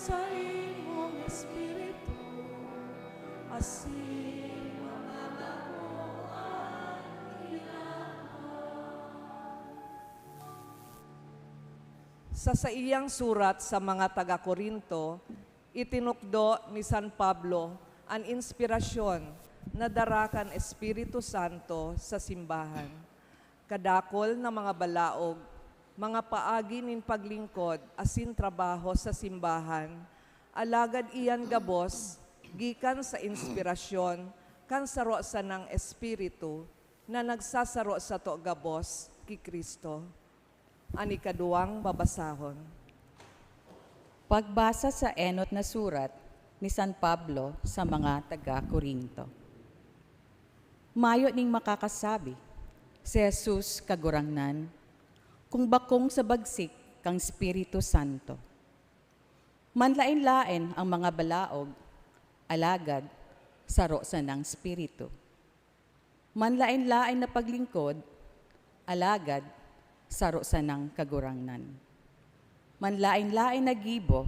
sa imong espiritu, asin mamamago ang sa iyang surat sa mga taga-Korinto, itinukdo ni San Pablo ang inspirasyon na darakan Espiritu Santo sa simbahan. Kadakol na mga balaog, mga paagi nin paglingkod asin trabaho sa simbahan, alagad iyan gabos, gikan sa inspirasyon, kan saro sa ng Espiritu, na nagsasaro sa to gabos ki Kristo. Ani kaduwang babasahon. Pagbasa sa enot na surat ni San Pablo sa mga taga-Korinto. Mayo ning makakasabi, si Jesus kagurangnan, kung bakong sa bagsik kang Espiritu Santo. Manlain-lain ang mga balaog, alagad, saro sa ng Espiritu. Manlain-lain na paglingkod, alagad, saro sa ng kagurangnan. Manlain-lain na gibo,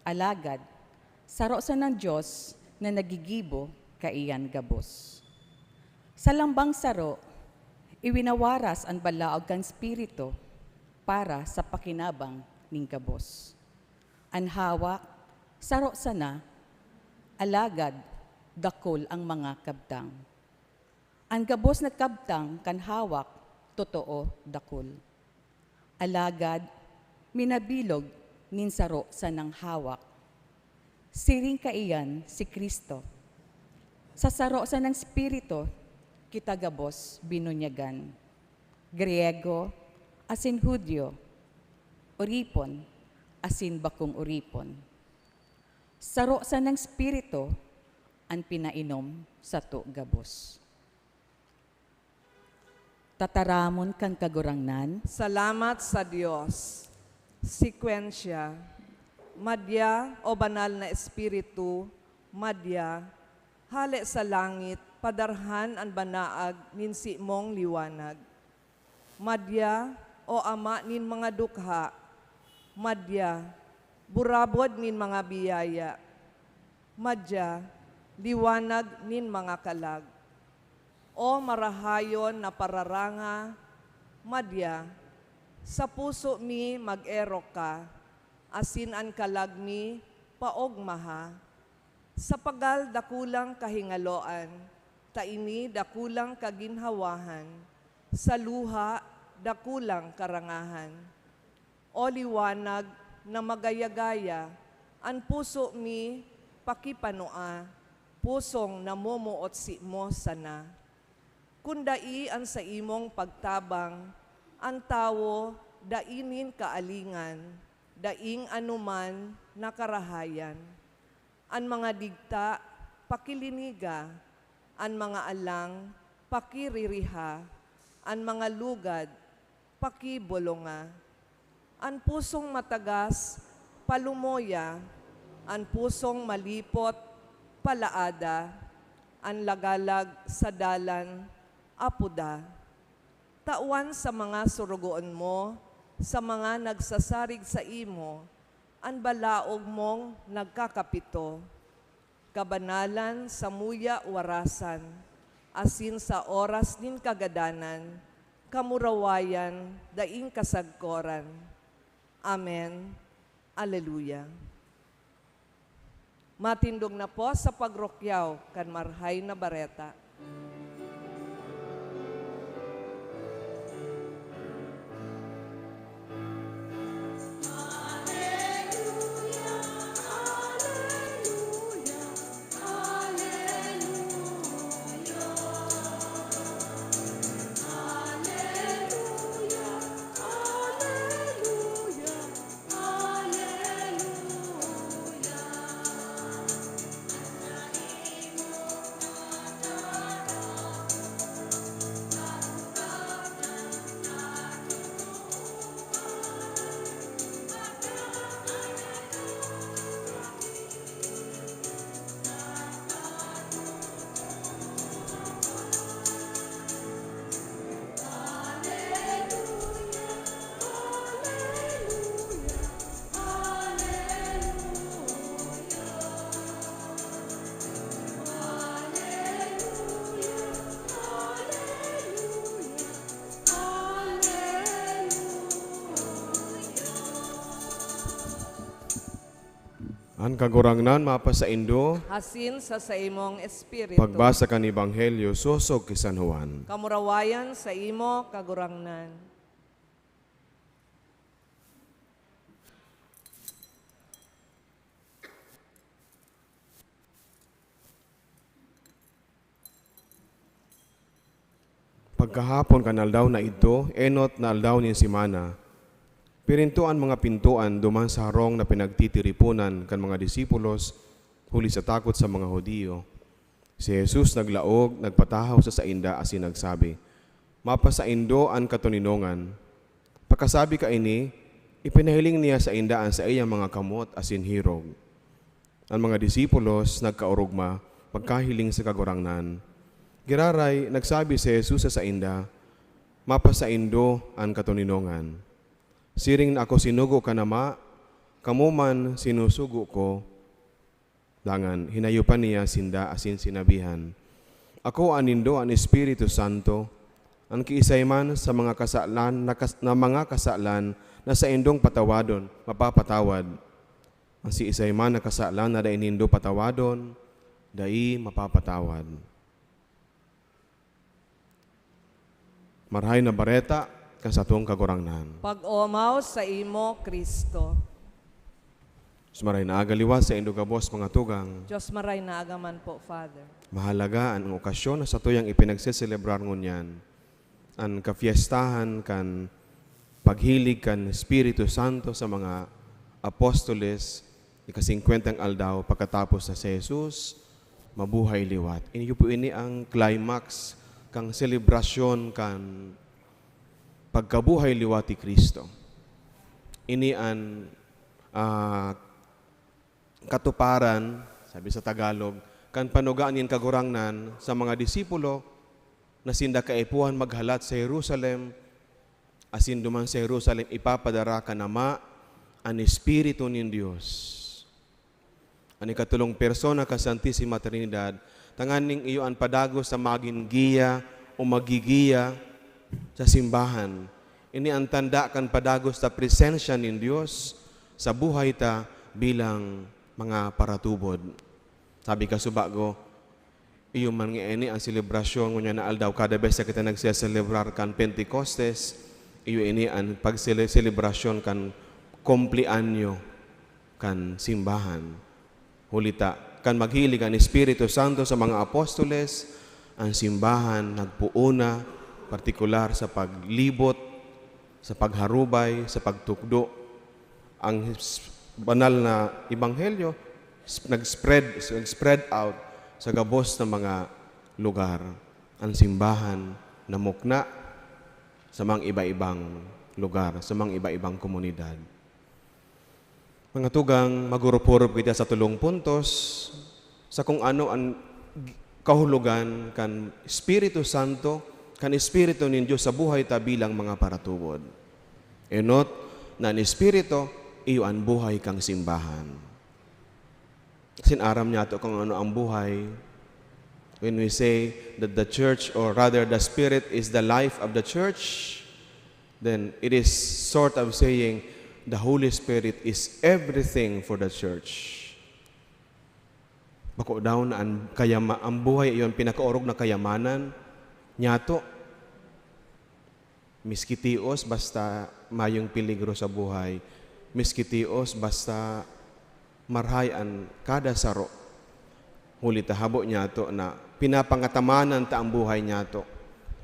alagad, saro sa ng Diyos na nagigibo kaiyan gabos. Sa lambang saro, iwinawaras ang balaog kang Espiritu para sa pakinabang ning gabos. Ang hawak, saro sana, alagad, dakol ang mga kabtang. Ang gabos na kabtang kan hawak, totoo dakol. Alagad, minabilog nin saro sa nang hawak. Siring kaiyan si Kristo. Sa saro sa ng Espiritu, kita gabos binunyagan. Griego, asin Hudyo, uripon, asin bakong uripon. Saro sa ng Espiritu, ang pinainom sa to gabos. Tataramon kang kagurangnan. Salamat sa Diyos. Sekwensya. Madya o banal na espiritu, madya, hali sa langit, padarhan ang banaag nin si mong liwanag. Madya o ama nin mga dukha, madya, burabod nin mga biyaya. Madya, liwanag nin mga kalag. O marahayon na pararanga, madya, sa puso mi mag-ero ka, asin an kalag mi paogmaha. Sa pagal dakulang kahingaloan, taini dakulang kaginhawahan, sa luha dakulang karangahan. O liwanag na magayagaya, an puso mi pakipanoa, pusong namumuot si mo sana. Kundai ang sa imong pagtabang, ang tawo dainin kaalingan, daing anuman nakarahayan. Ang mga digta, pakiliniga, ang mga alang, pakiririha, ang mga lugad, pakibolonga. Ang pusong matagas, palumoya, ang pusong malipot, palaada, ang lagalag sa dalan, apuda. Tawan sa mga surugoon mo, sa mga nagsasarig sa imo, ang balaog mong nagkakapito. Kabanalan sa muya warasan, asin sa oras nin kagadanan, kamurawayan daing kasagkoran. Amen. Alleluia. Matindog na po sa pagrokyaw kan marhay na bareta. Ang kagurangnan mapa sa Indo, Hasin sa imong espiritu. pagbasa kan Ebanghelyo sosog kay San Juan. Kamurawayan sa imo kagurangnan. Pagkahapon kan aldaw na ito, enot na aldaw ni Simana. Pirintuan mga pintuan duman sa harong na pinagtitiripunan kan mga disipulos, huli sa takot sa mga Hudiyo. Si Jesus naglaog, nagpatahaw sa sainda asin nagsabi, "Mapa sa Indo ang katuninongan." Pagkasabi ka ini, ipinahiling niya sa indaan sa iyang mga kamot asin hirog. Ang mga disipulos nagkaurugma, pagkahiling sa kagurangnan. Giraray, nagsabi si Jesus sa sainda, "Mapa sa Indo ang katuninongan. Siring na ako sinugo ka nama, kamo man sinusugo ko." Dangan, hinayupan niya sinda asin sinabihan, "Ako anindo ang Espiritu Santo, ang kiisay man sa mga kasalan na mga kasalan na sa indong patawadon, mapapatawad. Ang si isay man na kasalan na dain hindo patawadon, dai mapapatawad." Marhay na bareta kan sa tuong kagurangnan. Pag-omaw sa imo Kristo. Sumaray na agaliwas sa Indogabos mga tugang. Diyos maray na agaman po, Father. Mahalaga ang okasyon na sa tuyang ipinagseselebrar ngunyan. Ang kafiestahan kan paghilig kan Espiritu Santo sa mga apostoles, ika-50 aldaw pagkatapos na si Jesus, mabuhay liwat. Ini po ini ang climax kang selebrasyon kan pagkabuhay liwat ti Kristo. Ini ang katuparan, sabi sa Tagalog, kan panugaan yung kagurangnan sa mga disipulo na sinda kaipuhan maghalat sa Jerusalem, asin duman sa Jerusalem, ipapadara ka nama ang Espiritu ng Diyos. Ang ikatulong persona ka Santissima Trinidad, tanganing iyo ang padagos sa maging giya o magigiya sa simbahan. Ini ang tanda kan padagos sa presensya ng Diyos sa buhay ta bilang mga paratubod. Sabi ka subago, iyo man nga ini ang selebrasyon ngunya na aldaw kada bes kita nagse-celebrar kan Pentecostes, iyo ini ang pagselebrasyon kan kumplianyo kan simbahan. Hulita kan maghilig ang Espiritu Santo sa mga apostoles, ang simbahan nagpuuna, partikular sa paglibot, sa pagharubay, sa pagtukdo. Ang banal na ebanghelyo nag-spread out sa gabos ng mga lugar. Ang simbahan namukna sa mga iba-ibang lugar, sa mga iba-ibang komunidad. Mga tugang, magurupurop kita sa tulong puntos sa kung ano ang kahulugan kan Espiritu Santo, kan Espiritu ng Diyos sa buhay ta bilang mga paratubod. Enot na ang Espiritu, iyo ang buhay kang simbahan. Sinaram niya ito kung ano ang buhay. When we say that the church, or rather the Spirit is the life of the church, then it is sort of saying the Holy Spirit is everything for the church. Bako daw na ang buhay iyon pinakaorog na kayamanan nyato. Miskitios basta mayong peligro sa buhay. Miskitios basta marhayan kada saro. Huli tahabo nyato na pinapangatamanan ta ang buhay nyato.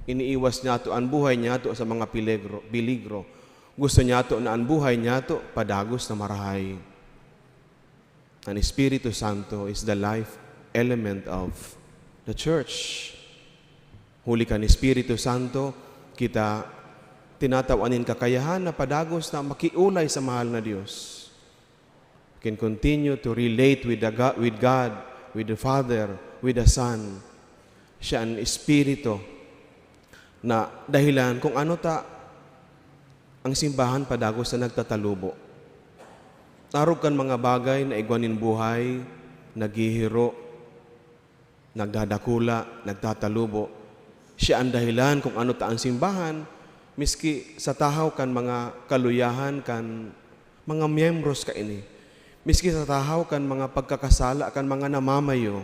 Iniiwas nyato ang buhay nyato sa mga peligro. Gusto niyato na ang buhay niyato padagos na marahay. Ang Espiritu Santo is the life element of the church. Huli ka ni Espiritu Santo, kita tinatawanin kakayahan na padagos na makiulay sa mahal na Diyos. Can continue to relate with God, with the Father, with the Son. Siya ang Espiritu na dahilan kung ano ta ang simbahan padagos na nagtatalubo. Tarog kan mga bagay na igwanin buhay, naghihiro, nagdadakula, nagtatalubo. Siya ang dahilan kung ano ta ang simbahan, miski sa tahaw kan mga kaluyahan kan mga miyembros ka ini. Miski sa tahaw kan mga pagkakasala kan mga namamayo,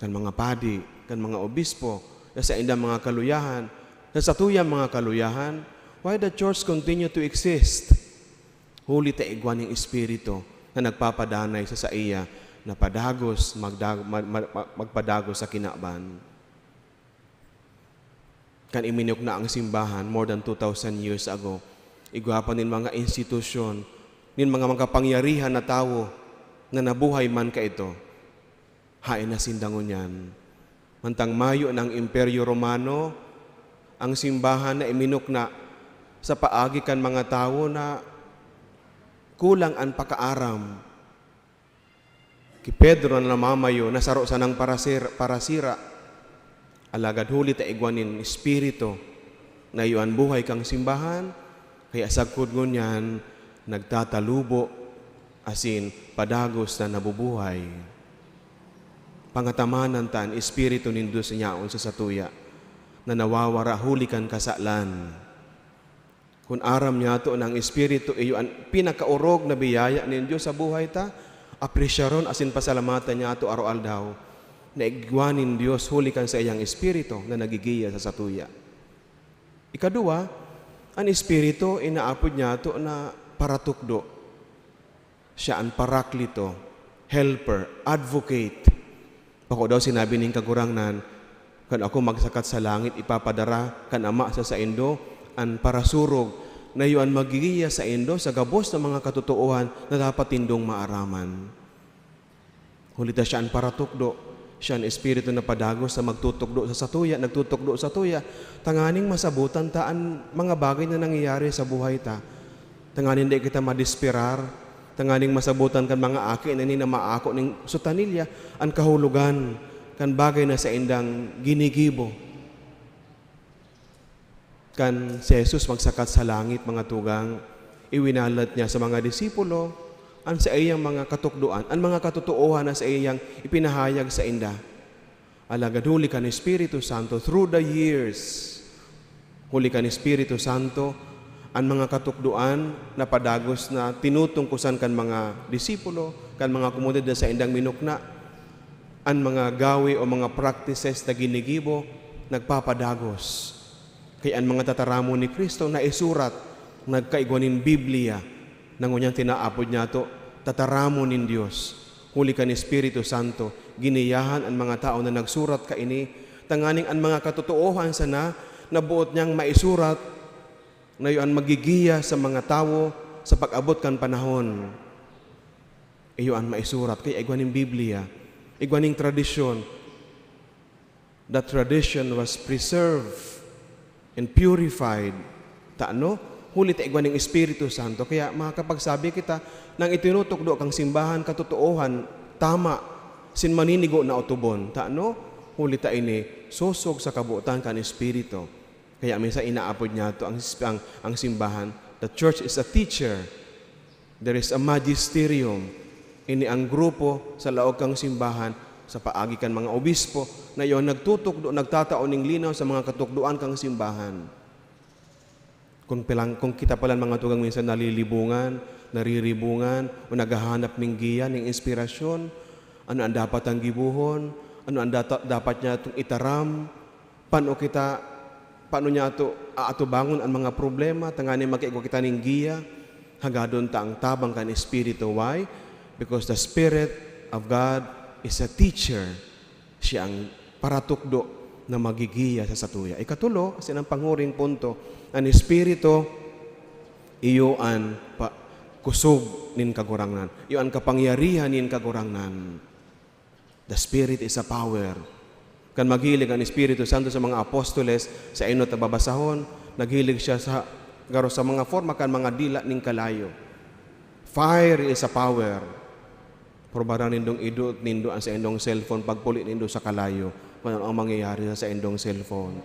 kan mga padi, kan mga obispo, sa indang mga kaluyahan, sa tuyang mga kaluyahan, why the church continue to exist? Huli ta igwan ng Espiritu na nagpapadanay sa iya na padagos, magpadagos sa kinaban. Kan iminok na ang simbahan more than 2,000 years ago. Igwapan nin mga institusyon, nin mga makapangyarihan na tao na nabuhay man ka ito. Hain na sindangon yan. Mantang mayo ng Imperyo Romano, ang simbahan na iminok na sa paagi kan mga tao na kulang ang pakaaram. Ki Pedro na namamayo, nasaro sa nang parasira. Alagad huli ta igwanin Espiritu na iyon buhay kang simbahan, kaya sagkod ngunyan, nagtatalubo, asin padagos na nabubuhay. Pangatamanan tan, Espiritu nindo sa nyaon sa satuya, na nawawara huli kan kasalan. Kung aram niya to ng Espiritu, iyo ang pinakaurog na biyaya ninyo sa buhay ta, apresyaron asin pasalamatan niya to araw daw, na igwanin Diyos huli kan sa iyang Espiritu na nagigiya sa satuya. Ikadua, ang Espiritu inaapod niya to na paratukdo. Siya ang paraklito, helper, advocate. Pako daw sinabi ning kagurangnan, kan ako magsakat sa langit, ipapadara kan ama sa indo, ang parasurog na iyon magigiya sa indo sa gabos ng mga katotohan na dapat tindong maaraman. Hulita siya ang paratukdo, siya ang Espiritu na padagos sa magtutukdo sa satuya, nagtutukdo sa tuya, tanganing masabutan ta ang mga bagay na nangyayari sa buhay ta. Tanganing di kita madisperar, tanganing masabutan kan mga aki na nina maako ning sutanilya, ang kahulugan kan bagay na sa indang ginigibo. Kan si Jesus magsakat sa langit mga tugang, iwinalat niya sa mga disipulo, ang sa iyang mga katukduan, ang mga katotohanan na sa iyang ipinahayag sa inda. Alagad huli ka ni Espiritu Santo through the years. Huli ka ni Espiritu Santo, ang mga katukduan na padagos na tinutungkusan kan mga disipulo, kan mga komunidad sa indang minukna, ang mga gawi o mga practices na ginigibo, nagpapadagos. Kaya ang mga tataramo ni Kristo na isurat, nagkaigwanin Biblia, nangunyang tinaapod niya to, tataramo nin Diyos. Huli ka ni Espiritu Santo, giniyahan ang mga tao na nagsurat ka ini, tanganing ang mga katotoohan sana, nabuot niyang maisurat, na iyon magigiya sa mga tao sa pag-abot kan panahon. Iyon maisurat, kaya igwaning Biblia, igwaning tradisyon. That tradition was preserved and purified. Taano? Huli ta igwaning Espiritu Santo. Kaya makakapagsabi kita, nang itinutukdo kang simbahan, katotoohan, tama, sin maninigo na utubon. Taano? Huli ta ini, susog sa kabuutan kan Espiritu. Kaya minsan inaapod niya ito ang simbahan. The church is a teacher. There is a magisterium. Ini ang grupo sa laog kang simbahan sa paagi kan mga obispo na iyon nagtutukdo, nagtataon ng linaw sa mga katukduan kang simbahan. Kung kita pala mga tugang minsan nalilibungan, nariribungan, o naghahanap ng giya, ng inspirasyon, ano ang dapat ang gibuhon, ano ang dapat niya itong itaram, paano niya ito aatubangon ang mga problema, tanganin magkaigo kita ng giya, hagadon ta ang tabang kan Espiritu. Why? Because the Spirit of God is a teacher. Siya ang paratukdo na magigiya sa satuya. Ikatulo, kasi ng panguring punto, ang Espiritu, iyo ang kusog nin kagurangnan. Iyo ang kapangyarihan nin kagurangnan. The Spirit is a power. Kan maghilig ang Espiritu Santo sa mga apostoles, sa inot na babasahon, naghilig siya sa mga forma kan mga dila ning kalayo. Fire is a power. Probarang nindong idot nindo ang sa indong cellphone, pagpulit nindo sa kalayo, kung ano ang mangyayari sa indong cellphone.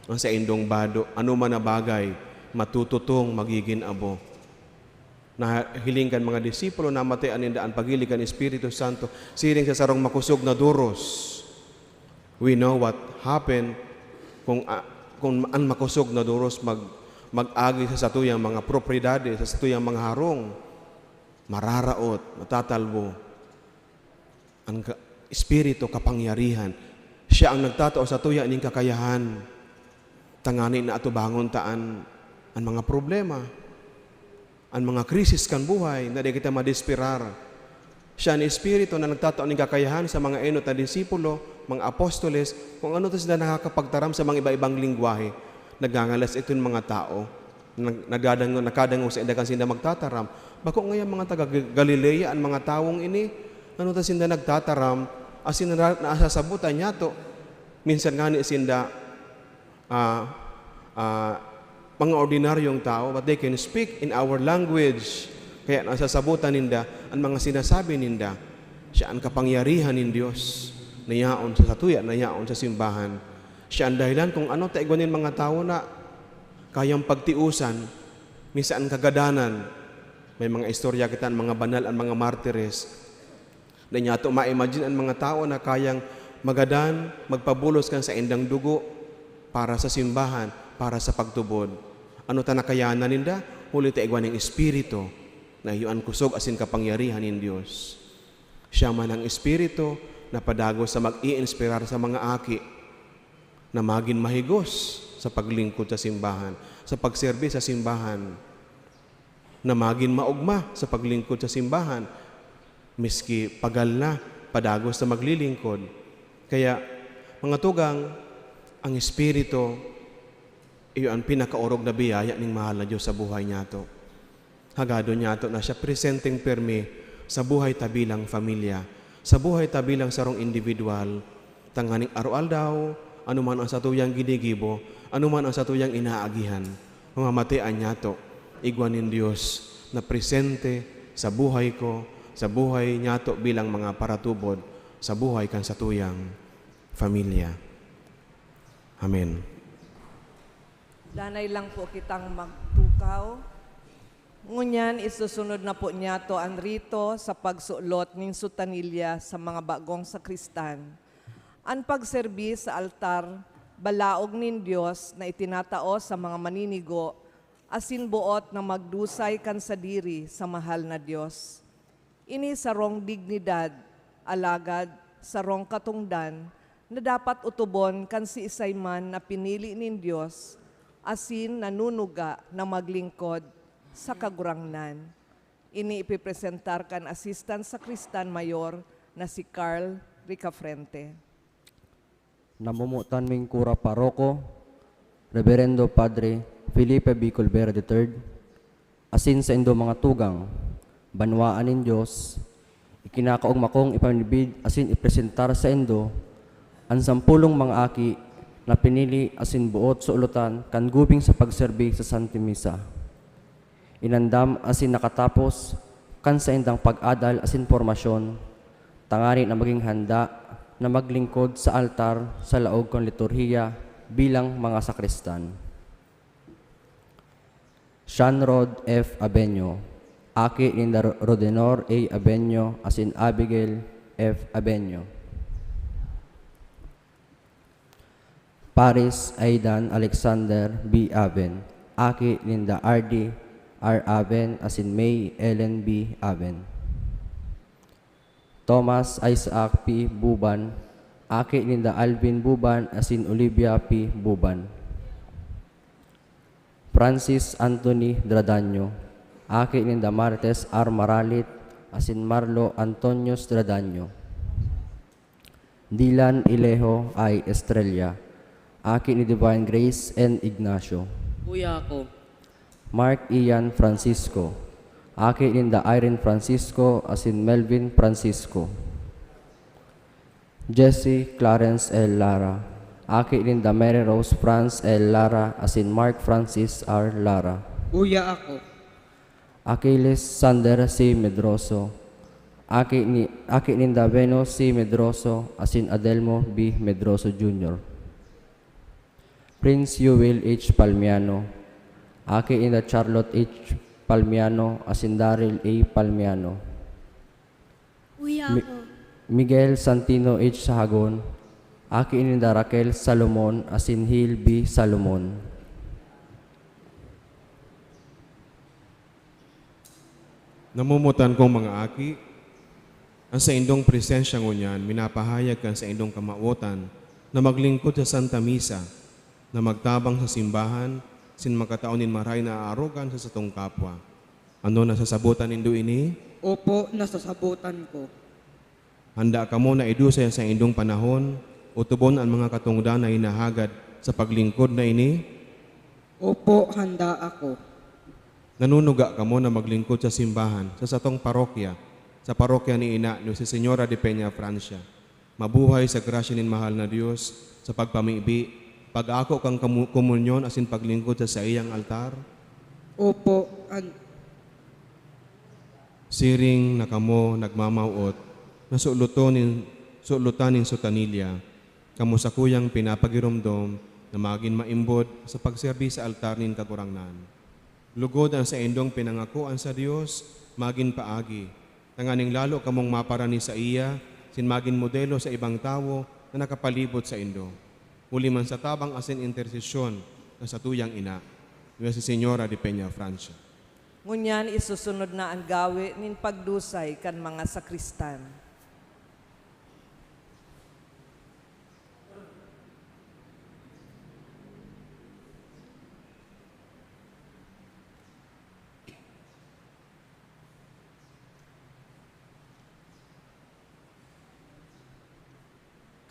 Ang sa indong bado, ano man na bagay, matututong magiging abo. Nahilingkan mga disipulo na matayan nindaan pagilig ang Espiritu Santo, siring sa sarong makusog na duros. We know what happened kung ang makusog na duros mag-agi sa satuyang mga propriedade, sa satuyang mga harong. mararaot, matatalbo. Ang Espiritu kapangyarihan. Siya ang nagtatao sa tuya ning kakayahan. Tanganin na atubangon taan ang mga problema, ang mga krisis kan buhay na di kita madesperar. Siya ang Espiritu na nagtatao ning kakayahan sa mga enot na disipulo, mga apostoles, kung ano to sila nakakapagtaram sa mga iba-ibang lingwahe. Nagangalas ito ng mga tao. Nakadango sa indakan sinda magtataram. Bako ngayon mga taga Galilea, ang mga taong ini, ano ta sinda nagtataram, asin naasasabutan niya to. Minsan nga ni sinda, mga ordinaryong tao, but they can speak in our language. Kaya nasasabutan ninda, ang mga sinasabi ninda, siya ang kapangyarihan ng Diyos, nayaon sa satuya, nayaon sa simbahan. Siya ang dahilan kung ano taigwanin mga tao na kayang pagtiusan, minsan kagadanan. May mga istorya kita, ang mga banal, ang mga martires, na niya ito ma-imagine ang mga tao na kayang magadan, magpabulos kan sa indang dugo para sa simbahan, para sa pagtubod. Ano ta nakayanan ninda? Huli taigwan ng Espiritu na iyuan kusog asin kapangyarihan ng Diyos. Siya man ang Espiritu na padagos sa mag-i-inspirar sa mga aki na maging mahigos sa paglingkod sa simbahan, sa pagserbi sa simbahan, na maging maugma sa paglingkod sa simbahan, miski pagal na, padagos na maglilingkod. Kaya, mga tugang, ang Espiritu, iyo ang pinakaorog na biyaya ng mahal na Diyos sa buhay niya to. Hagado niya to na siya presenting permi sa buhay tabilang familia, sa buhay tabilang sarong individual, tanganing arual daw, anuman ang satuyang ginigibo, anuman ang satuyang inaagihan, mamamatian niya to, igwanin Diyos na presente sa buhay ko, sa buhay niya to bilang mga paratubod, sa buhay kan satuyang familia. Amen. Danay lang po kitang magtukaw. Ngunyan, isusunod na po niya to ang rito sa pagsulot ng sutanilya sa mga bagong sakristan. Ang pagserbi sa altar, balaog nin Diyos na itinatao sa mga maninigo, asin buot na magdusay kan sa diri sa mahal na Diyos. Ini sarong dignidad, alagad, sarong katungdan, na dapat utubon kan si isayman na pinili nin Diyos, asin nanunuga na maglingkod sa kagurangnan. Ini ipipresentar kan Assistant Sacristan Mayor na si Carl Ricafrente. Namumutan ming Kura Paroko, Reverendo Padre Felipe B. Colbera III, asin sa indo mga tugang, banwaan ng Diyos, ikinakaugma kong ipanibid asin ipresentar sa indo, ang 10 mga aki na pinili asin buot sa ulutan kan gubing sa pagserbi sa Santa Misa. Inandam asin nakatapos kan sa indang pag-adal asin formasyon, tangari na maging handa na maglingkod sa altar sa laog kon liturhiya bilang mga sakristan. Sean Rod F. Abenyo, aki ni Rodenor A. Abenyo asin Abigail F. Abenyo. Paris Aidan Alexander B. Aben, aki Linda R.D. R. Aben asin May Ellen B. Aben. Thomas Isaac P. Buban, aki Linda Alvin Buban asin Olivia P. Buban. Francis Anthony Dradanyo, aki Linda Martes R. Maralit asin Marlo Antonio Dradanyo. Dylan Ilejo I. Estrella, aki ni Divine Grace N. Ignacio. Kuya ko. Mark Ian Francisco, aki ni Irene Francisco asin Melvin Francisco. Jesse Clarence L. Lara, aki ni Mary Rose France L. Lara asin Mark Francis R. Lara. Kuya ako. Achilles Sander C. Medroso, aki ni Venus C. Medroso asin Adelmo B. Medroso Jr. Prince Yuel H. Palmiano, aki ni Charlotte H. Palmiano asin Daryl A. Palmiano. Kuya ako. Miguel Santino H. Sahagon, aki ni Raquel Salomon asin Hill B. Salomon. Namumutan kong mga aki, ang sa indong presensya ngunyan, minapahayag kan sa indong kamauotan na maglingkod sa Santa Misa, na magtabang sa simbahan, sin makataonin maray na aarugan sa satong kapwa. Ano nasasabutan nindo ini? Opo, nasasabutan ko. Handa ka mo na idusay sa indong panahon, utubon ang mga katungdan na hinahagad sa paglingkod na ini? Opo, handa ako. Nanunuga ka mo na maglingkod sa simbahan sa satong parokya, sa parokya ni Ina ni si Señora de Peña, Francia. Mabuhay sa grasya nin mahal na Dios sa pagpamibi, pag-ako kang komunyon asin paglingkod sa iyang altar. Opo, Siring na kamo nagmamauot na suulutan nin sutanilya, kamo sa kuyang pinapagiromdom na maging maimbod sa pagserbi sa altar nin kagurangnan. Lugod ang sa indong pinangakuan sa Dios, maging paagi. Tanganing lalo kamong maparani sa iya, sin maging modelo sa ibang tao na nakapalibot sa indo. Uli man sa tabang asin intersesyon na sa tuyang ina, nga si Señora de Peña, Francia. Ngunyan isusunod na ang gawi nin pagdusay kan mga sakristan.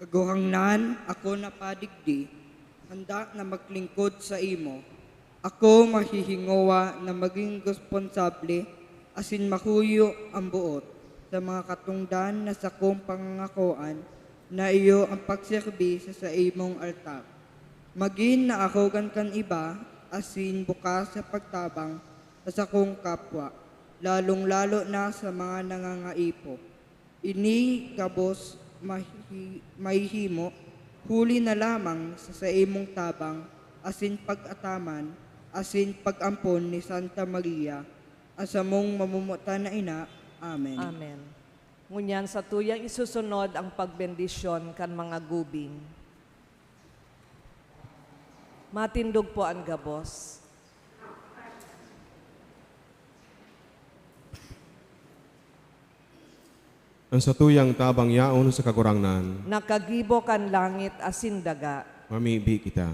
kaguhangnan ako napadigdi, handa na maglingkod sa imo. Ako mahihingawa na maging responsable asin mahuyo ang buot sa mga katungdan na sa kong pangangakuan na iyo ang pagserbi sa imong altar. Maging na ako kan iba asin bukas sa pagtabang sa kong kapwa, lalong-lalo na sa mga nangangaipo. Ini kabos mahihimo, huli na lamang sa imong tabang, asin pag-ataman, asin pag-ampon ni Santa Maria, asamong mamumutan na ina. Amen. Amen. Ngunyan sa tuyang isusunod ang pagbendisyon kan mga gubing. Matindog po ang gabos. Ang sa tuyang tabang yaon sa kagurangnan, Nakagibo kan langit asin daga. mamibi kita.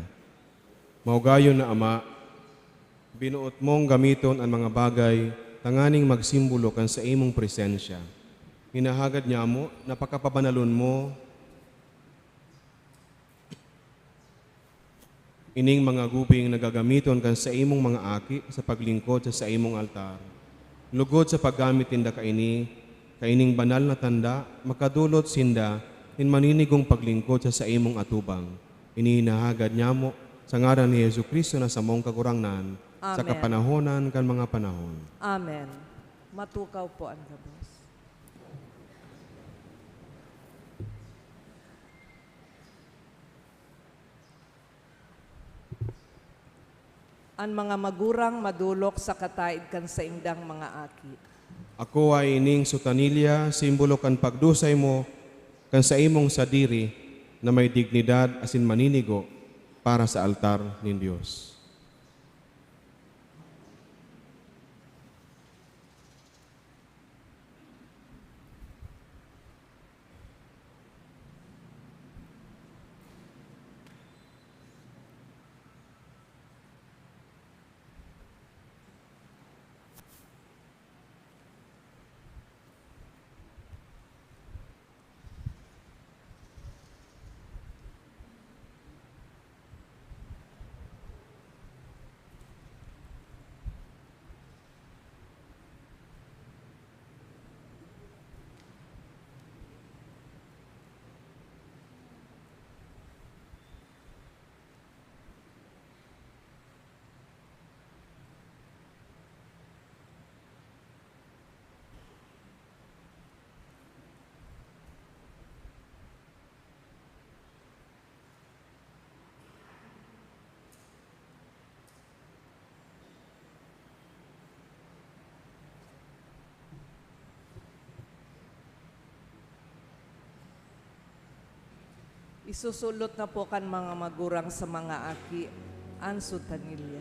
Maugayon na Ama, binuot mong gamiton ang mga bagay tanganing magsimbolo kan sa imong presensya. Hinahagad niya mo, napakapabanalon mo, ining mga gubing nagagamiton kan sa imong mga aki sa paglingkod sa imong altar. Lugod sa paggamit tinda kaining banal na tanda, makadulot sinda in maninigong paglingkod sa imong atubang. Inihinahagad niya mo sa ngaran ni Yesu Kristo na sa mong kagurangnan, sa Amen. kapanahonan kan mga panahon. Amen. Matukaw po ang gabos. Ang mga magurang madulok sa kataid kan sa indang mga aki. Ako ay ining sutanilya, simbolo kan pagdusay mo kan sa imong sadiri na may dignidad asin maninigo para sa altar nin Dios. Isusulot na po kan mga magurang sa mga aki ang sutanilya.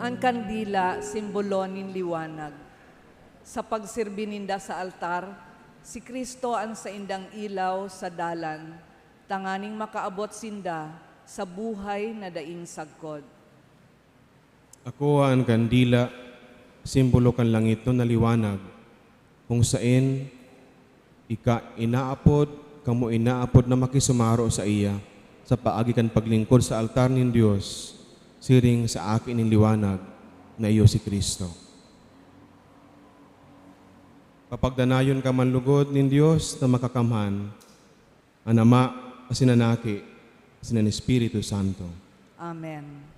Ang kandila, simbolo nin liwanag. Sa pagsirbi ninda sa altar, si Kristo ang sa indang ilaw sa dalan, tanganing makaabot sinda sa buhay na daing sagkod. Ako ang kandila, simbolo kan langit no na liwanag, kung saan kamo inaapod na makisumaro sa iya, sa paagi kan paglingkod sa altar nin Dios, siring sa akin nin liwanag na iyo si Kristo. Papagdanayon ka manlugod nin Dios na makakamhan, ang Ama, asinanaki, asinan Espiritu Santo. Amen.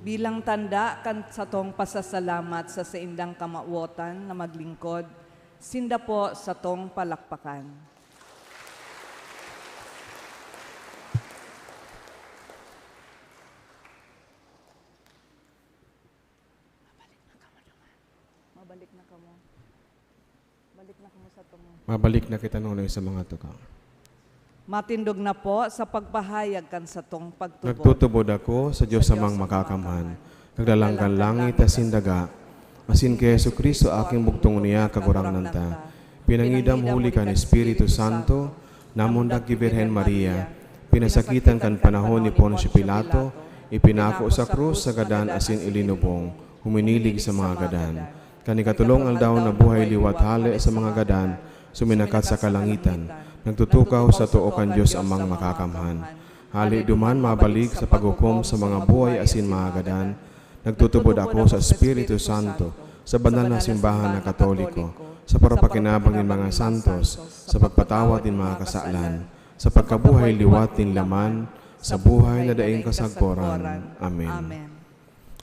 Bilang tanda kan sa tong pasasalamat sa saindang kamauotan na maglingkod, sinda po sa tong palakpakan. Mabalik na kamo. Balik na kamo sa tong. Mabalik na kita nung sa mga tuka. Matindog na po sa pagpahayag kan sa tong pagtubod. Nagtutubod ako sa Diyos amang makakamhan. Nagdalangkan langit asin daga. Asin kay Yesu Kristo aking bugtong niya kagurang nanta. Pinangidam huli kan Espiritu Santo, namon daggi Birhen Maria. Pinasakitan kan panahon ni Poncio Pilato, ipinako sa krus sa gadan asin ilinubong, huminilig sa mga gadan. Kanikatulong aldaw na buhay liwat hali sa mga gadan, suminakat sa kalangitan. Nagtutukaw sa tuokan Diyos amang makakamhan. Hali duman mabalik sa paghukom sa mga buhay asin mga gadan. Nagtutubod ako sa Espiritu Santo, sa banal na simbahan na Katoliko, sa parapakinabang ng mga santos, sa pagpatawad ng mga kasalan, sa pagkabuhay liwat ng laman, sa buhay na daing kasagporan. Amen.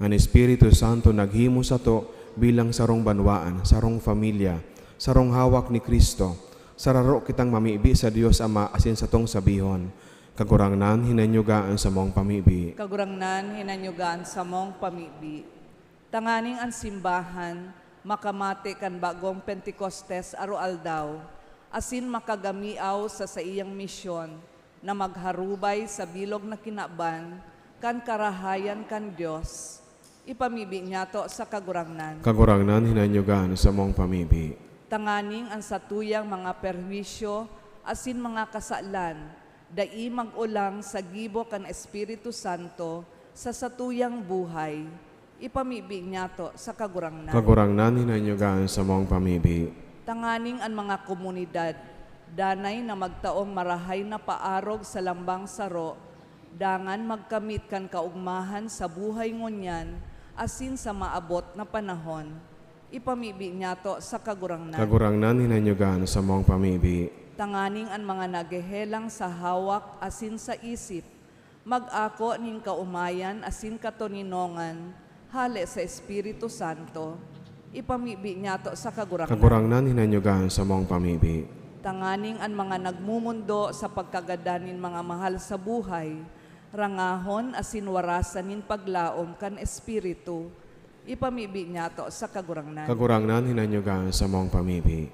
Ang Espiritu Santo naghimo sa to bilang sarong banwaan, sarong familia, sarong hawak ni Kristo, sararo kitang mamibi sa Dios Ama asin sa tong sabihon, kagurangnan hinanyugaan sa mong pamibi. Kagurangnan hinanyugaan sa mong pamibi. Tanganing ang simbahan, makamati kan bagong Pentecostes aro aldaw, asin makagamiaw sa iyang misyon na magharubay sa bilog na kinaban, kan karahayan kan Dios. Ipamibi niya to sa kagurangnan. Kagurangnan hinanyugaan sa mong pamibi. Tanganing ang satuyang mga perwisyo, asin mga kasalan, dai magulang sa gibo kan Espiritu Santo sa satuyang buhay. Ipamibi niya to sa kagurangnan. Kagurangnan hinanyugaan sa mong pamibi. Tanganing ang mga komunidad, danay na magtaong marahay na paarog sa lambang saro, dangan magkamit kan kaugmahan sa buhay ngunyan, asin sa maabot na panahon. Ipamibi niya to sa kagurangnan. Kagurangnan hinanyugaan sa mong pamibi. Tanganing ang mga nagehelang sa hawak asin sa isip, mag-ako ning kaumayan asin katoninongan, hali sa Espiritu Santo. Ipamibi niya to sa kagurangnan. Kagurangnan hinanyugaan sa mong pamibi. Tanganing ang mga nagmumundo sa pagkagadanin mga mahal sa buhay, rangahon asin warasan nin paglaom kan Espiritu. Ipamibi niya to sa kagurangnan. Kagurangnan hinanyugaan sa mong pamibi.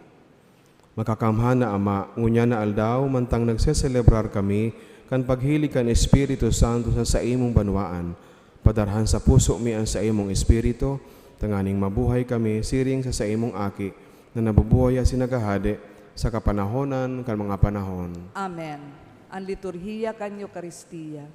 Makakamhan na Ama, ngunya na aldaw, mantang nagseselebrar kami, kan paghilig kan Espiritu Santo sa imong banwaan, padarhan sa puso mi ang sa imong Espiritu, tanganing mabuhay kami, siring sa imong aki, na nabubuhay at sinagahade, sa kapanahonan kan mga panahon. Amen. Ang liturhiya kan Eucharistia.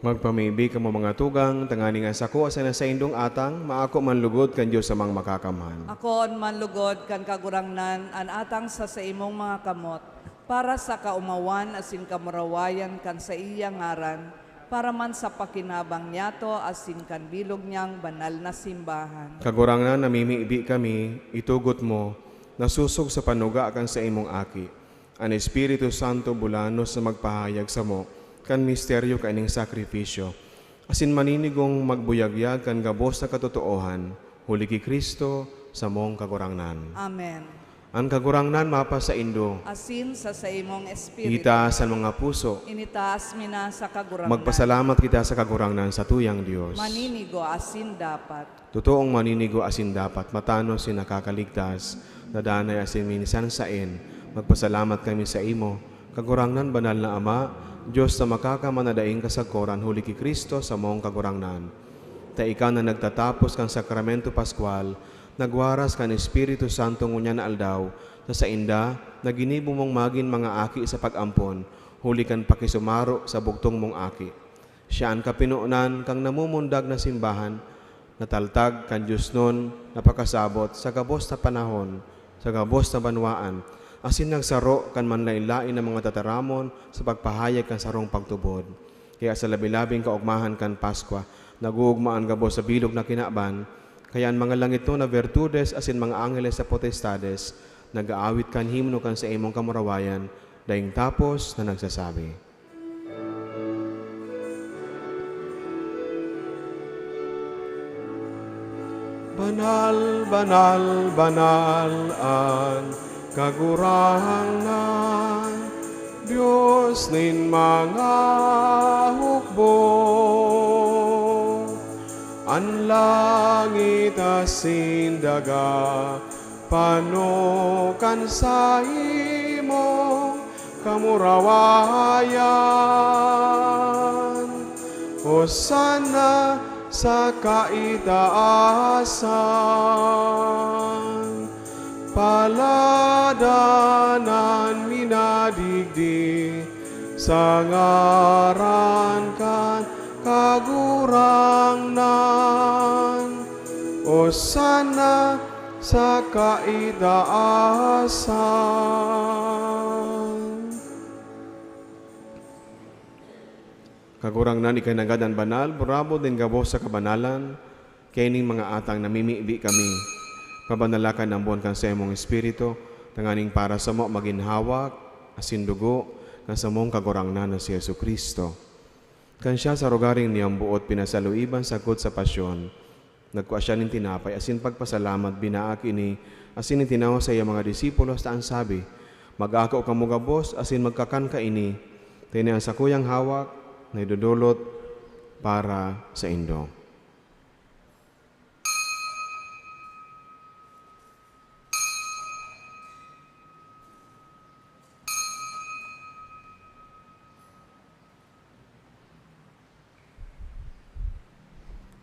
Magpamibi ka mo mga tugang, tangani nga sako asa na sa indong atang, maako man lugod kan Diyos sa mga makakamhan. Ako on manlugod kan kagurangnan an atang sa imong mga kamot para sa kaumawan asin kamurawayan kan sa iyang ngaran para man sa pakinabang niyato asin kan bilog niyang banal na simbahan. Kagurangan namimibi kami, itugot mo, nasusog sa panuga kan sa imong aki. Ang Espiritu Santo bulano sa magpahayag sa mo, kan misteryo kaning sakripisyo. Asin maninigong magbuyagyag kan gabos na katotoohan, huli ki Kristo sa mong kagurangnan. Amen. Ang kagurangnan mapa sa indo, Asin sa imong espiritu. ita sa mga puso, Initaas mi na sa kagurangnan. magpasalamat kita sa kagurangnan sa tuyang Diyos. Maninigo asin dapat. Totoong maninigo asin dapat, matano si nakakaligtas, nadanay asin minisan sain, magpasalamat kami sa imo, kagurangnan banal na Ama, Diyos na makakamanadaing kasagkoran, huli ki Kristo sa mong kagurangnan. Ta ikaw na nagtatapos kang sakramento Pascual, nagwaras kan Espiritu Santo ngunya na aldaw, na sa inda, na ginibo mong magin mga aki sa pag-ampon, huli kan pakisumaro sa bugtong mong aki. Siya ang kapinuunan kang namumundag na simbahan, nataltag kan Diyos nun, napakasabot sa gabos na panahon, sa gabos na banwaan, asin nagsaro kan manlain-lain ng mga tataramon sa pagpahayag kan sarong pagtubod. Kaya sa labi-labing kaugmahan kan Paskwa, naguugmaan gabos sa bilog na kinaban, kaya ang mga langit na virtudes asin mga angeles sa potestades, nag-aawit kan himno kan sa imong kamurawayan, daing tapos na nagsasabi. Banal, banal, banal ang kagurangnan, Diyos nin mga hukbo. An langit asin daga, panukan sa imo kamurawayan. Hosana sa kaitaasan, paladanan minadigdi, sa ngaran kan kagurangnan. Hosana sa kaitaasan. Kagurangnan ikay nagadan banal, bravo din gabos sa kabanalan, kay ning mga atang namimibi kami. Pabanalakan ang buwan kan sa imong Espiritu, tanganing para sa mo maginhawak, asin dugo, kan sa mong kagurangnan na si Jesucristo. Kan siya sa rogaring niyang buot pinasaluiban sagkot sa pasyon, nagkuha siya ning tinapay, asin pagpasalamat binaak ini, asin itinaw sa iya mga disipulos, taan sabi, mag-ako ka mo gabos, asin magkakan ka ini, tiniang sa kuyang hawak, na idudulot para sa indo.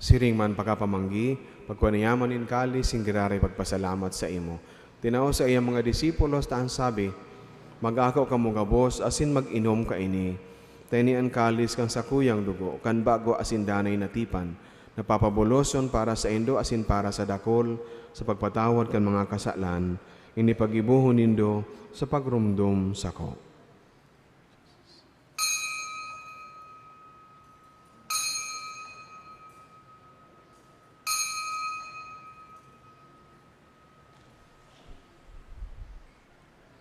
Siring man pagkapamanggi, pagkuaniyaman in kali, singgirari pagpasalamat sa imo. Tinao sa iyang mga disipulos, taan sabi, mag-ako ka mo gabos, asin mag-inom ka ini. Tani ang kalis kang sakuyang dugo, kan bago asin danay natipan, napapabuloson para sa indo asin para sa dakol, sa pagpatawad kan mga kasalan, inipagibuhon nindo sa pagrumdum sako.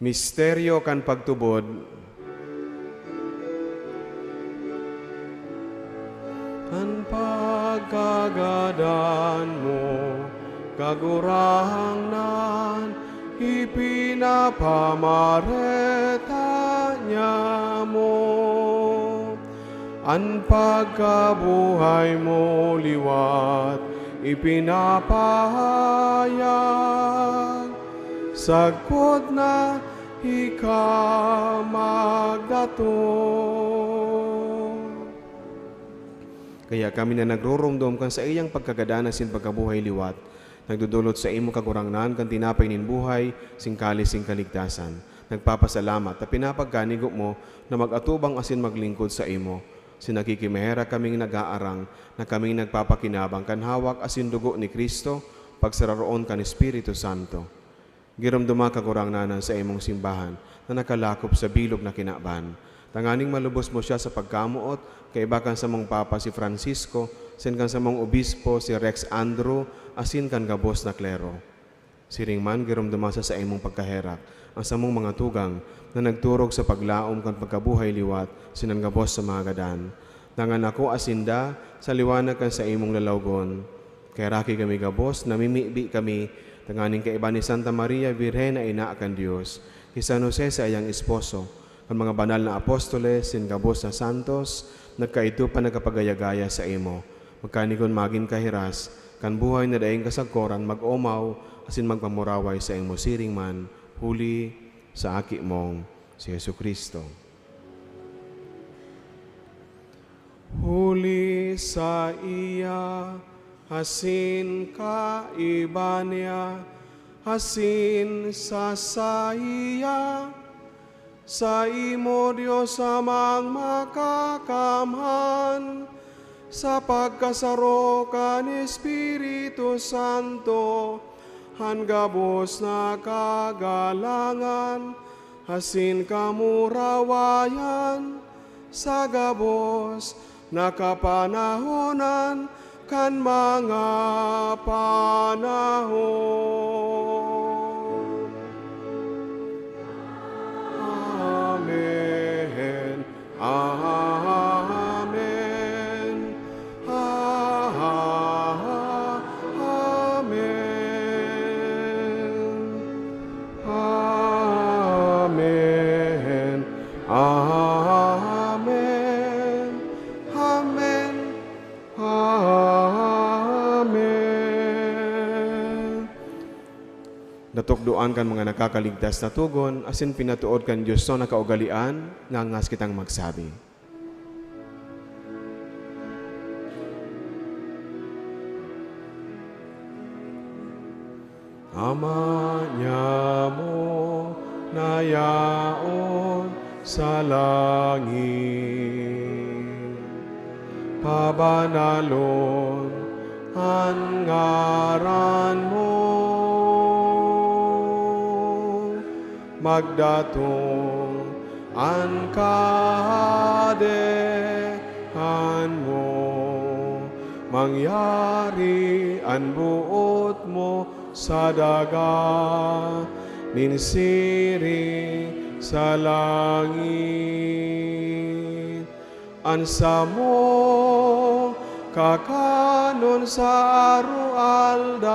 Misteryo kan pagtubod, ang pagkagadan mo, kagurangnan, ipinapamareta niya mo. Ang pagkabuhay mo liwat, ipinapahayag, sagkod na ikaw magdato. Kaya kami na nagrurumdom kan sa iyang pagkagadanan sin pagkabuhay liwat, nagdudulot sa imo kagurangnan kan tinapay nin buhay, singkalis sing kaligtasan. Nagpapasalamat at pinapagkanigo mo na mag-atubang asin maglingkod sa imo. Sinakikimahera kaming nag-aarang na kaming nagpapakinabang kan hawak asin dugo ni Kristo, pagsararoon kan Espiritu Santo. Giramduma kagurang nanan sa imong simbahan na nakalakop sa bilog na kinaban. Tanganing malubos mo siya sa pagkamuot, kaibakan sa mong Papa si Francisco, sin kan sa mong Obispo si Rex Andrew, asin kan gabos na klero. Siring man, giramduma sa imong pagkaherak, ang sa mong mga tugang na nagturog sa paglaom kan pagkabuhay liwat, sinan gabos sa mga gadan. Nangan ako asinda sa liwanag kan sa imong lalawgon. Kaya raki kami gabos, namimibi kami, tanganing kaiba ni Santa Maria, Virhen na ina kan Diyos, kay San Jose sa iyang esposo, ang mga banal na apostoles, sin gabos na santos, nagkaito pa nagkapagayagaya sa imo. Magkanikon maging kahiras, kan buhay na daing kasagkoran, mag-omaw, asin magpamuraway sa imo siring man, huli sa aki mong si Yesu Kristo. Huli sa iya, asin kaiba niya, asin sa saya, sa imo Diyos amang makakamhan, sa pagkasaro kan Espiritu Santo, hanggabos na kagalangan, asin kamurawayan, sa gabos na kapanahonan, kan mga panahon. Amen. Amen. Amen. Amen. Amen. Amen. Amen. Natukdoan kan mga nakakaligtas na tugon, asin pinatuod kan Diyos na nakaugalian, ngangas kitang magsabi. Ama niya mo na yaon sa langit, pabanalon ang ngaran mo, magdatong ang kahadean mo, mangyari ang buot mo sa daga, ninsiri sa langit. Ansa mo kakanon sa arualdaw,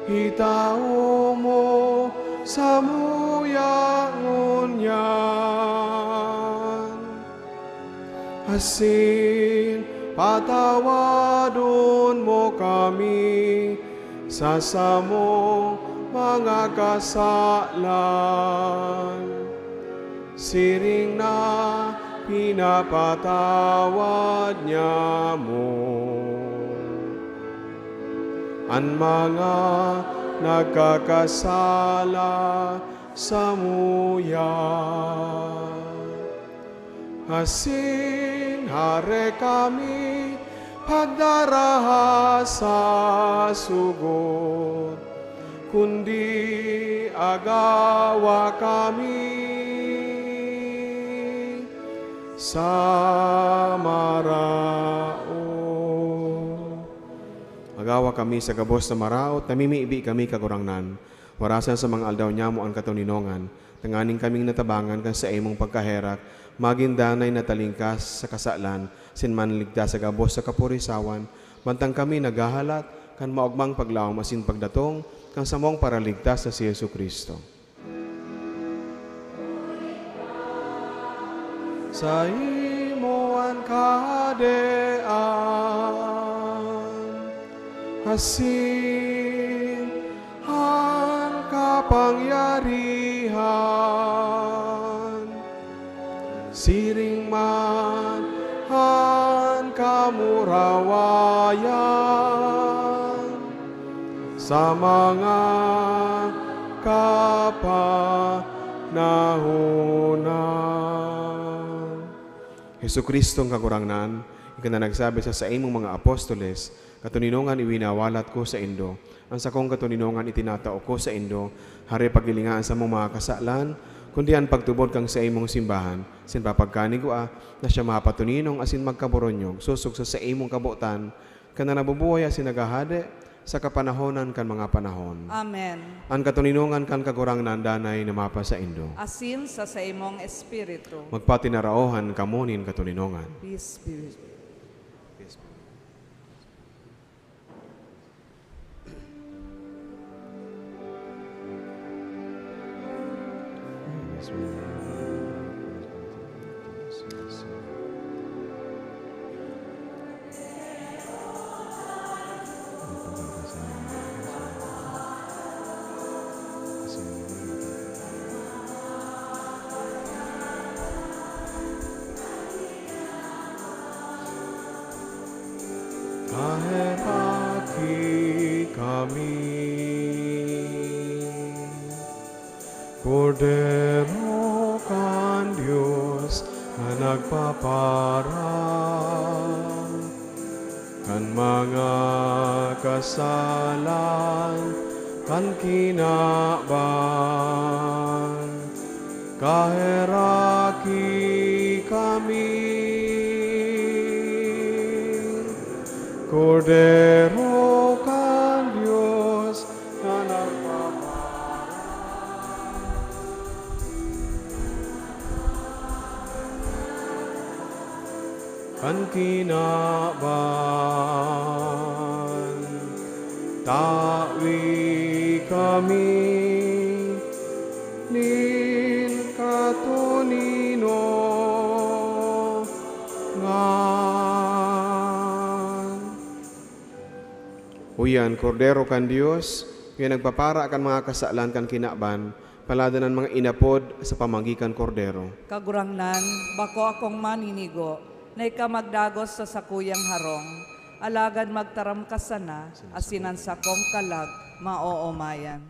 hitao mo sa muyangon yan, asin patawadon mo kami sa samong mga kasalan, siring na pinapatawad niya mo ang mga nagkakasala sa muya. Asin hare kami pagdaraha sa sugod, kundi agawa kami sa marao. Agawa kami sa gabos na maraot, namimiibi kami kagurangnan, warasan sa mga aldaw niya mo ang katuninongan, tanganing kaming natabangan kan sa imong pagkaherak, magindanay na talingkas sa kasalan, sinmanligtas sa gabos sa kapurisawan, bantang kami naghahalat, kan maugmang paglaom asin pagdatong, kan samong paraligtas sa si Yesu Kristo. Sa imo ang kahadean, asin ang kapangyarihan, siring man ang kamurawayan, sa mga kapanahunan. Hesus Kristong kagurangnan, ika na nagsabi sa imong mga apostoles, katuninongan iwinawalat ko sa indo. Ang sakong katuninongan itinatao ko sa indo, hari pagilingaan sa mong mga kasalan, kundi ang pagtubod kang sa imong simbahan, sin papagkanigwa na siya mapatuninong asin magkaboronyog, susog sa imong kabutan, kana nabubuhay asin nagahade, sa kapanahonan kan mga panahon. Amen. Ang katuninongan kan kagurangnan danay na mapa sa indo. Asin sa imong espiritu. Magpatinaraohan kamunin katuninongan. Peace be with you. Kahiraki kami, Kordero kan Diyos na nagpaparang, kan mga kasalan, kan kinakban, kahiraki kami. Kordero kan Diyos na nagpaparang, kan kinakban, tawi kami nin katunino Uyan, Kordero kan Dios, kaya nagpapara kan mga kasalan kan kinakban, palada ng mga inapod sa pamagikan Kordero. Kagurangnan, bako akong maninigo, na ikamagdagos sa sakuyang harong, alagad magtaram ka sana, asinan sa kong kalag, maoomayan.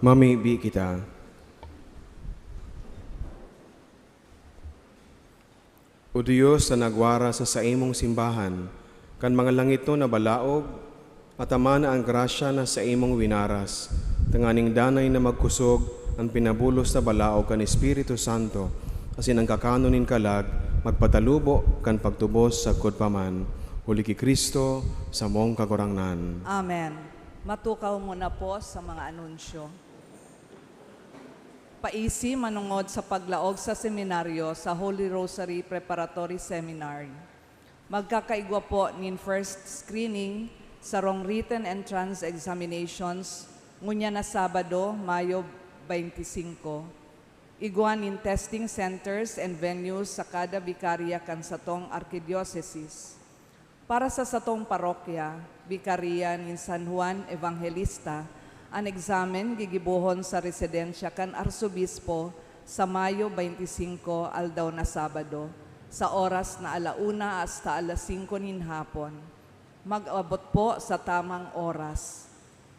Mamibi kita. O Diyos na nagwara sa imong simbahan, kan mga langit no na balaog, at ama na ang grasya na sa imong winaras, tanganing danay na magkusog ang pinabulos na balaog kan Espiritu Santo, asin ang kakanonin kalag, magpatalubo kan pagtubos sa kudpaman. Huli ki Kristo sa mong kagurangnan. Amen. Matukaw muna po sa mga anunsyo. Paisi manungod sa paglaog sa seminaryo sa Holy Rosary Preparatory Seminary. Magkakaigwa po nin first screening sa wrong written entrance examinations ngunya na Sabado, Mayo 25. Iguan in testing centers and venues sa kada bikarya kan satong arkidiocese. Para sa satong parokya, bikarya nin San Juan Evangelista, ang examen gigibuhon sa residensya kan Arsobispo sa Mayo 25 aldaw na Sabado sa oras na 1:00 hasta 5:00 nin hapon. Mag-abot po sa tamang oras.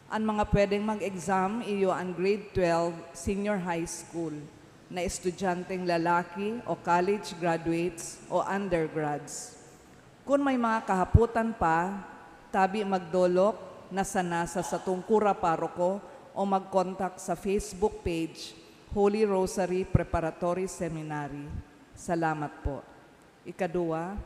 Ang mga pwedeng mag-exam iyo ang grade 12 senior high school na estudyanteng lalaki o college graduates o undergrads. Kung may mga kahaputan pa, tabi magdolok na sa satungkura paroko o mag-contact sa Facebook page Holy Rosary Preparatory Seminary. Salamat po. Ikadua,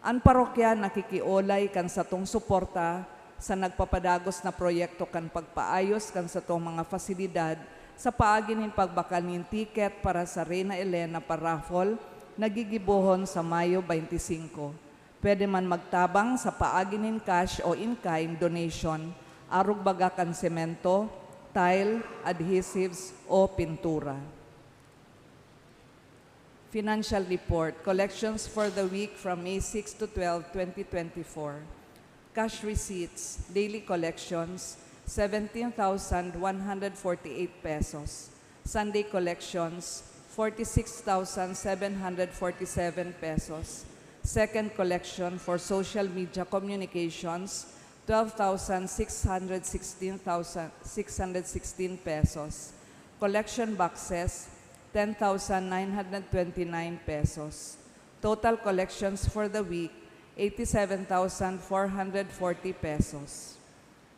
ang parokya nakikiolay kan satong suporta sa nagpapadagos na proyekto kan pagpaayos kan satong mga fasilidad sa paaginin pagbakal nin ticket para sa Reina Elena Parafol nagigibuhon sa Mayo 25. Pwede man magtabang sa paaginin cash o in-kind donation, arog baga kan semento, tile, adhesives o pintura. Financial Report, collections for the week from May 6 to 12, 2024. Cash receipts, daily collections, 17,148 pesos. Sunday collections, 46,747 pesos. Second collection for social media communications, 12,616 pesos. Collection boxes, 10,929 pesos. Total collections for the week, 87,440 pesos.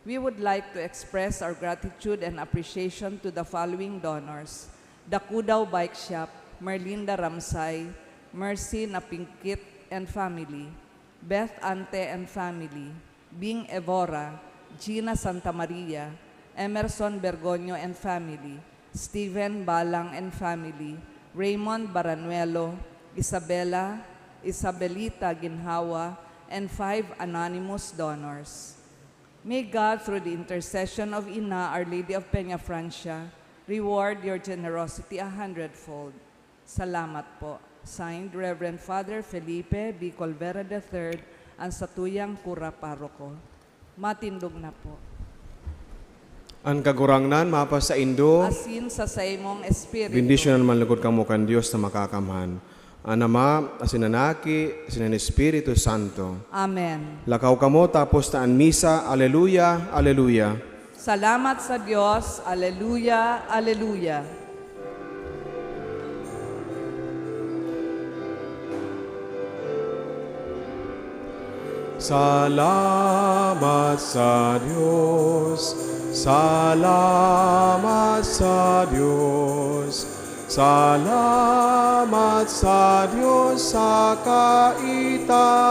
We would like to express our gratitude and appreciation to the following donors: Dakudaw Bike Shop, Merlinda Ramsay, Mercy Napingkit and family, Beth Ante and family, Bing Evora, Gina Santa Maria, Emerson Bergoño and family, Stephen Balang and family, Raymond Baranuelo, Isabelita Ginhawa, and 5 anonymous donors. May God, through the intercession of Ina, Our Lady of Peña Francia, reward your generosity 100-fold. Salamat po. Signed, Reverend Father Felipe B. Colvera III, ang Satuyang Kura Paroko. Matindog na po. Ang kagurangnan, mapa sa Indo, Asin sa saimong espiritu. bendisyonan man lugod kamo kan Dios na makakamhan. Ang Ama, asin Anaki, asin ang Espiritu Santo. Amen. Lakaw kamo tapos na ang misa. Aleluya, aleluya. Salamat sa Diyos. Aleluya, aleluya. Salamat sa Diyos, salamat sa Diyos, salamat sa Diyos sa kaitaasan.